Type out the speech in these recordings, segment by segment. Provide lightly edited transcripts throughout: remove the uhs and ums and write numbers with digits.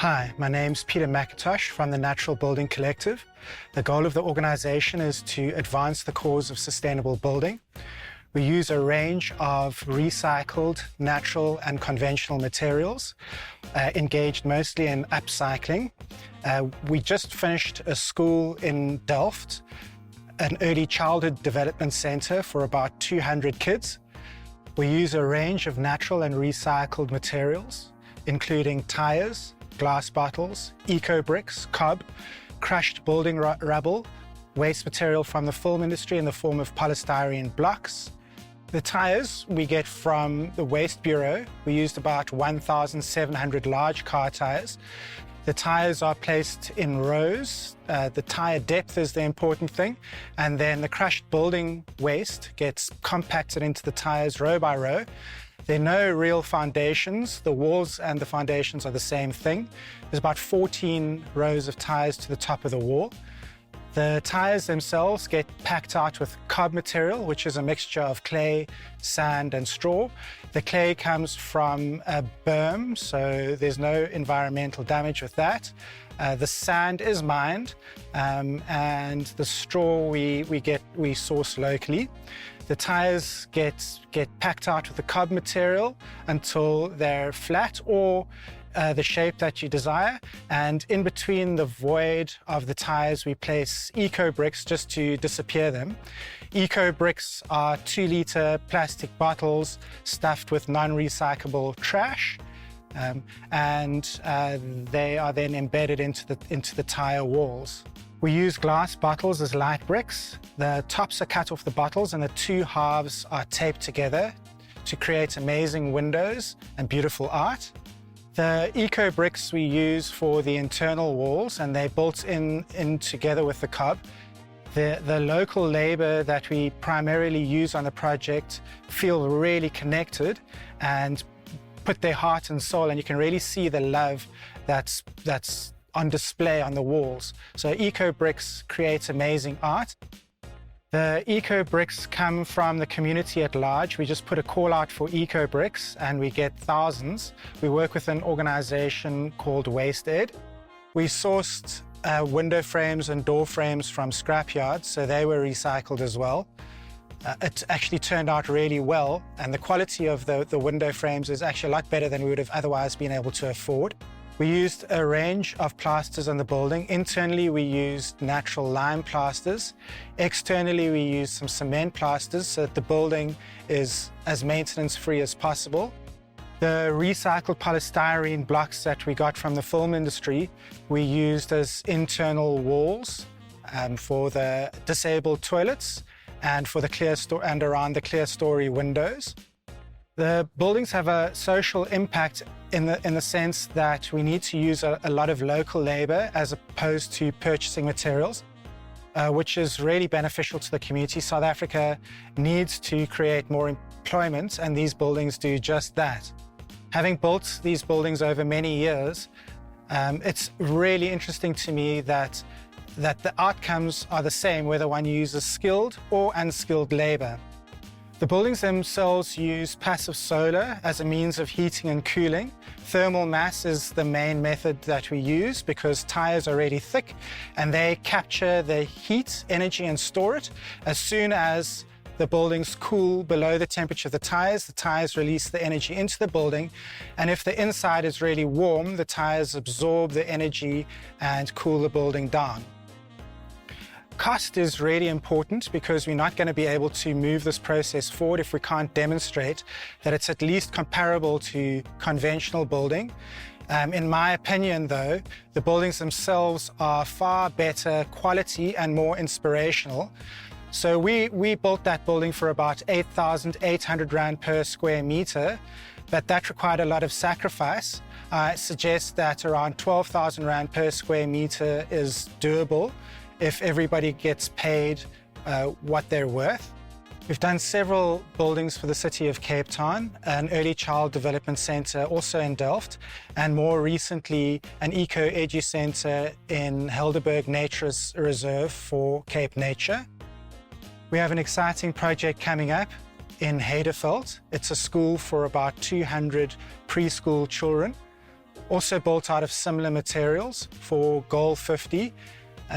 Hi, my name's Peter McIntosh from the Natural Building Collective. The goal of the organization is to advance the cause of sustainable building. We use a range of recycled, natural and conventional materials, engaged mostly in upcycling. We just finished a school in Delft, an early childhood development center for about 200 kids. We use a range of natural and recycled materials, including tyres, glass bottles, eco-bricks, cob, crushed building rubble, waste material from the film industry in the form of polystyrene blocks. The tyres we get from the Waste Bureau. We used about 1,700 large car tyres. The tyres are placed in rows. The tyre depth is the important thing. And then the crushed building waste gets compacted into the tyres row by row. There are no real foundations. The walls and the foundations are the same thing. There's about 14 rows of tyres to the top of the wall. The tyres themselves get packed out with cob material, which is a mixture of clay, sand and straw. The clay comes from a berm, so there's no environmental damage with that. The sand is mined, and the straw we source locally. The tyres get packed out with the cob material until they're flat or the shape that you desire. And in between the void of the tyres, we place eco-bricks just to disappear them. Eco-bricks are 2-litre plastic bottles stuffed with non-recyclable trash. And they are then embedded into the tyre walls. We use glass bottles as light bricks. The tops are cut off the bottles and the two halves are taped together to create amazing windows and beautiful art. The eco bricks we use for the internal walls, and they're built in together with the cob. The local labour that we primarily use on the project feel really connected and put their heart and soul, and you can really see the love that's on display on the walls. So eco bricks create amazing art. The eco bricks come from the community at large. We just put a call out for eco bricks and we get thousands. We work with an organization called Waste Ed. We sourced window frames and door frames from scrapyards, so they were recycled as well. It actually turned out really well, and the quality of the window frames is actually a lot better than we would have otherwise been able to afford. We used a range of plasters on the building. Internally, we used natural lime plasters. Externally, we used some cement plasters so that the building is as maintenance-free as possible. The recycled polystyrene blocks that we got from the film industry, we used as internal walls for the disabled toilets and for the and around the clear story windows. The buildings have a social impact in the sense that we need to use a lot of local labour as opposed to purchasing materials, which is really beneficial to the community. South Africa needs to create more employment, and these buildings do just that. Having built these buildings over many years, it's really interesting to me that the outcomes are the same whether one uses skilled or unskilled labour. The buildings themselves use passive solar as a means of heating and cooling. Thermal mass is the main method that we use because tyres are really thick and they capture the heat, energy and store it. As soon as the buildings cool below the temperature of the tyres release the energy into the building, and if the inside is really warm, the tyres absorb the energy and cool the building down. Cost is really important because we're not going to be able to move this process forward if we can't demonstrate that it's at least comparable to conventional building. In my opinion, though, the buildings themselves are far better quality and more inspirational. So we built that building for about 8,800 Rand per square metre, but that required a lot of sacrifice. I suggest that around 12,000 Rand per square metre is doable if everybody gets paid what they're worth. We've done several buildings for the city of Cape Town, an early child development centre also in Delft, and more recently an eco-edu centre in Helderberg Nature Reserve for Cape Nature. We have an exciting project coming up in Helderberg. It's a school for about 200 preschool children. also built out of similar materials for Goal 50,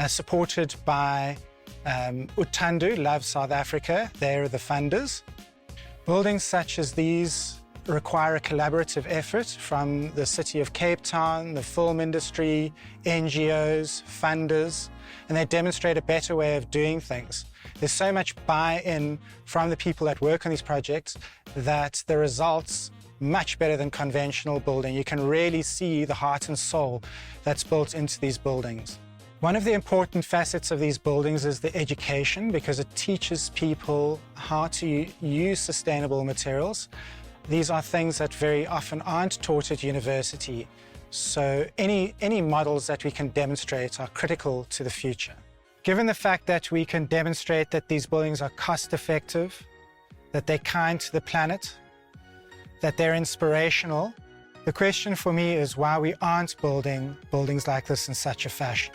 supported by Utandu, Love South Africa. They're the funders. Buildings such as these require a collaborative effort from the city of Cape Town, the film industry, NGOs, funders, and they demonstrate a better way of doing things. There's so much buy-in from the people that work on these projects that the results much better than conventional building. You can really see the heart and soul that's built into these buildings. One of the important facets of these buildings is the education, because it teaches people how to use sustainable materials. These are things that very often aren't taught at university. So any models that we can demonstrate are critical to the future. Given the fact that we can demonstrate that these buildings are cost-effective, that they're kind to the planet, that they're inspirational, the question for me is why we aren't building buildings like this in such a fashion.